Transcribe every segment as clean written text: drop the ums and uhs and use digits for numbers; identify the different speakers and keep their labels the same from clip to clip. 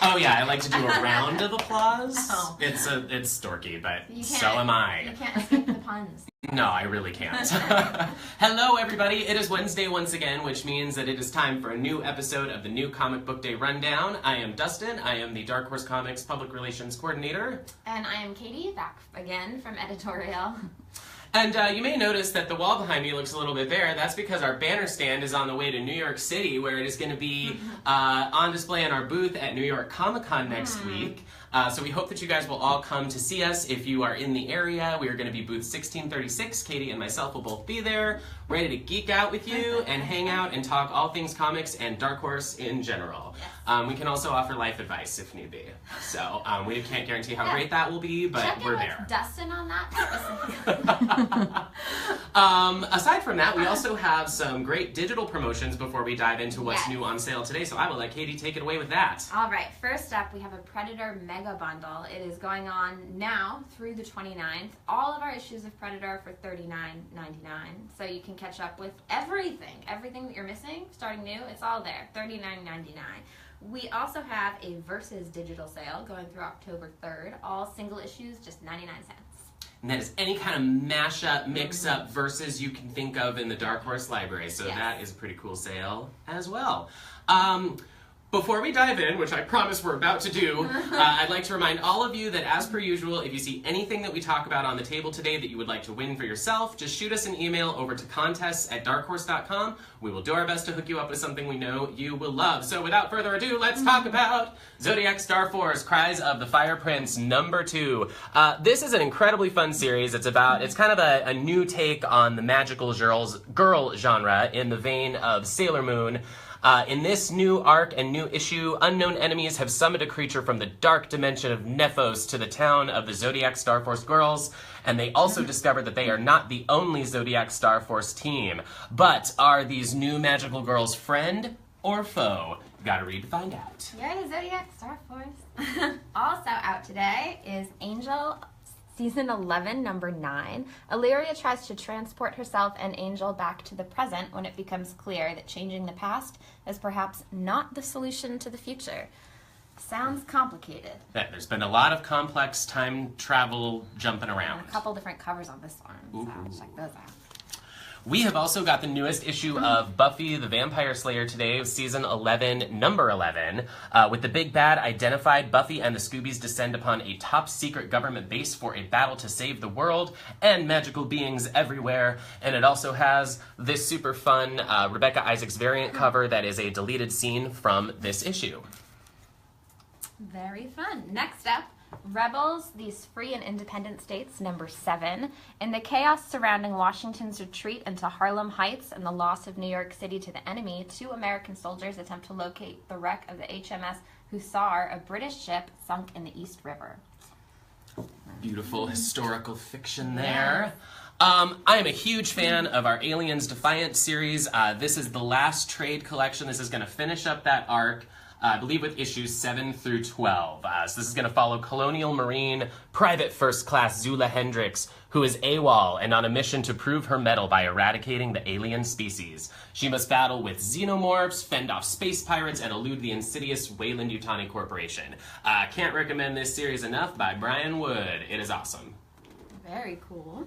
Speaker 1: Oh yeah, I like to do a round of applause. Oh. It's dorky, but so am I.
Speaker 2: You can't escape the puns.
Speaker 1: No, I really can't. Hello everybody, it is Wednesday once again, which means that it is time for a new episode of the New Comic Book Day Rundown. I am Dustin, I am the Dark Horse Comics Public Relations Coordinator.
Speaker 2: And I am Katie, back again from editorial.
Speaker 1: And you may notice that the wall behind me looks a little bit bare. That's because our banner stand is on the way to New York City, where it is going to be on display in our booth at New York Comic Con next week. So we hope that you guys will all come to see us if you are in the area. We are going to be booth 1636. Katie and myself will both be there, ready to geek out with you and hang out and talk all things comics and Dark Horse in general. Yes. We can also offer life advice if need be. So we can't guarantee how great that will be, but we're there.
Speaker 2: With Dustin on that.
Speaker 1: Aside from that, we also have some great digital promotions before we dive into what's new on sale today. So I will let Katie take it away with that.
Speaker 2: All right. First up, we have a Predator Mega Bundle. It is going on now through the 29th. All of our issues of Predator for $39.99. So you can catch up with everything that you're missing, starting new. It's all there. $39.99. We also have a Versus digital sale going through October 3rd. All single issues, just 99 cents.
Speaker 1: And that is any kind of mashup, mix-up Versus you can think of in the Dark Horse library. So that is a pretty cool sale as well. Before we dive in, which I promise we're about to do, I'd like to remind all of you that, as per usual, if you see anything that we talk about on the table today that you would like to win for yourself, just shoot us an email over to contests@darkhorse.com. We will do our best to hook you up with something we know you will love. So without further ado, let's talk about ZODIAC STARFORCE, Cries of the Fire Prince #2. This is an incredibly fun series. It's kind of a new take on the magical girl genre in the vein of Sailor Moon. In this new arc and new issue, unknown enemies have summoned a creature from the dark dimension of Nephos to the town of the ZODIAC STARFORCE girls, and they also discover that they are not the only ZODIAC STARFORCE team, but are these new magical girls' friend or foe? Gotta read to find out.
Speaker 2: Yay, ZODIAC STARFORCE. Also out today is Angel Season 11, number 9. Illyria tries to transport herself and Angel back to the present when it becomes clear that changing the past is perhaps not the solution to the future. Sounds complicated.
Speaker 1: Yeah, there's been a lot of complex time travel jumping around.
Speaker 2: And a couple different covers on this one, so check those out.
Speaker 1: We have also got the newest issue of Buffy the Vampire Slayer today, Season 11, number 11. With the big bad identified, Buffy and the Scoobies descend upon a top-secret government base for a battle to save the world, and magical beings everywhere. And it also has this super fun Rebecca Isaacs variant cover that is a deleted scene from this issue.
Speaker 2: Very fun. Next up, Rebels, These Free and Independent States, number 7. In the chaos surrounding Washington's retreat into Harlem Heights and the loss of New York City to the enemy, 2 American soldiers attempt to locate the wreck of the HMS Hussar, a British ship sunk in the East River.
Speaker 1: Beautiful historical fiction there. I am a huge fan of our Aliens Defiant series. This is the last trade collection. This is going to finish up that arc. I believe with issues 7 through 12. So this is going to follow Colonial Marine Private First Class Zula Hendricks, who is AWOL and on a mission to prove her mettle by eradicating the alien species. She must battle with xenomorphs, fend off space pirates, and elude the insidious Weyland-Yutani Corporation. Can't recommend this series enough by Brian Wood. It is awesome.
Speaker 2: Very cool.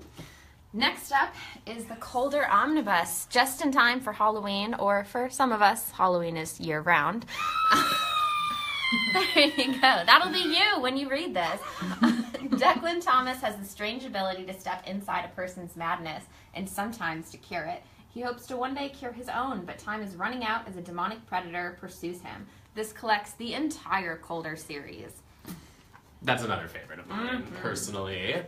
Speaker 2: Next up is the Colder Omnibus, just in time for Halloween, or for some of us, Halloween is year-round. There you go. That'll be you when you read this. Declan Thomas has the strange ability to step inside a person's madness, and sometimes to cure it. He hopes to one day cure his own, but time is running out as a demonic predator pursues him. This collects the entire Colder series.
Speaker 1: That's another favorite of mine, personally.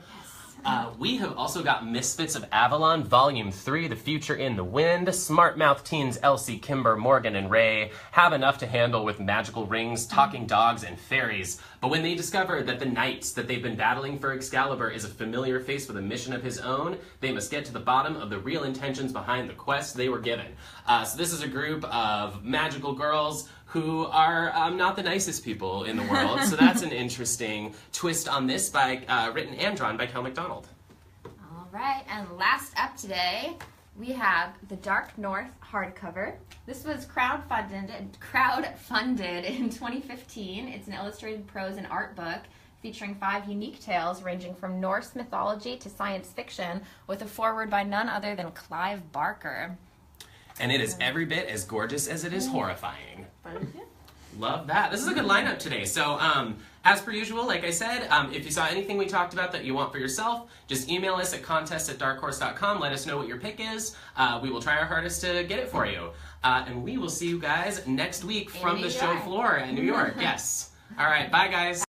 Speaker 1: We have also got Misfits of Avalon, Volume 3, The Future in the Wind. Smart-mouthed teens Elsie, Kimber, Morgan, and Ray have enough to handle with magical rings, talking dogs, and fairies. But when they discover that the knight that they've been battling for Excalibur is a familiar face with a mission of his own, they must get to the bottom of the real intentions behind the quest they were given. So this is a group of magical girls who are not the nicest people in the world. So that's an interesting twist on this, written and drawn by Kel McDonald.
Speaker 2: All right, and last up today, We have The Dark North hardcover. This was crowdfunded in 2015. It's an illustrated prose and art book featuring 5 unique tales ranging from Norse mythology to science fiction, with a foreword by none other than Clive Barker.
Speaker 1: And it is every bit as gorgeous as it is horrifying. Love that. This is a good lineup today. So, as per usual, like I said, if you saw anything we talked about that you want for yourself, just email us at contest@darkhorse.com. Let us know what your pick is. We will try our hardest to get it for you. And we will see you guys next week from the show floor in New York. Yes. All right. Bye, guys.